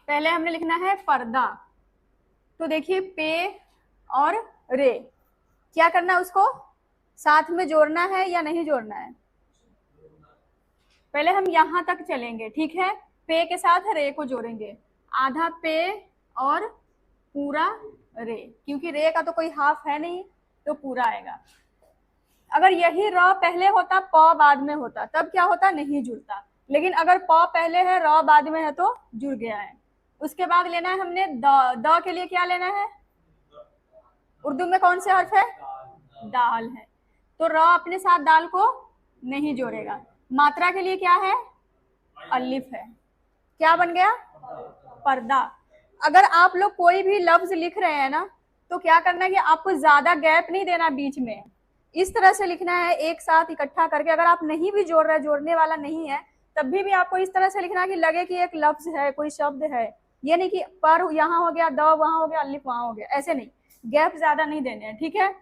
पहले हमने लिखना है पर्दा। तो देखिए पे और रे, क्या करना है, उसको साथ में जोड़ना है या नहीं जोड़ना है? पहले हम यहां तक चलेंगे, ठीक है। पे के साथ रे को जोड़ेंगे, आधा पे और पूरा रे, क्योंकि रे का तो कोई हाफ है नहीं तो पूरा आएगा। अगर यही र पहले होता प बाद में होता तब क्या होता, नहीं जुड़ता। लेकिन अगर प पहले है र बाद में है तो जुड़ गया है। उसके बाद लेना है हमने द के लिए क्या लेना है? उर्दू में कौन से हर्फ है? दाल है, तो र अपने साथ दाल को नहीं जोड़ेगा। मात्रा के लिए क्या है? अलिफ है। क्या बन गया? पर्दा। अगर आप लोग कोई भी लफ्ज लिख रहे हैं ना, तो क्या करना है कि आपको ज्यादा गैप नहीं देना बीच में, इस तरह से लिखना है एक साथ इकट्ठा करके। अगर आप नहीं भी जोड़ रहे, जोड़ने वाला नहीं है, तब भी आपको इस तरह से लिखना है कि लगे कि एक लफ्ज है, कोई शब्द है। ये नहीं कि पर यहाँ हो गया, द वहां हो गया, अलिफ वहां हो गया, ऐसे नहीं। गैप ज्यादा नहीं देने हैं, ठीक है।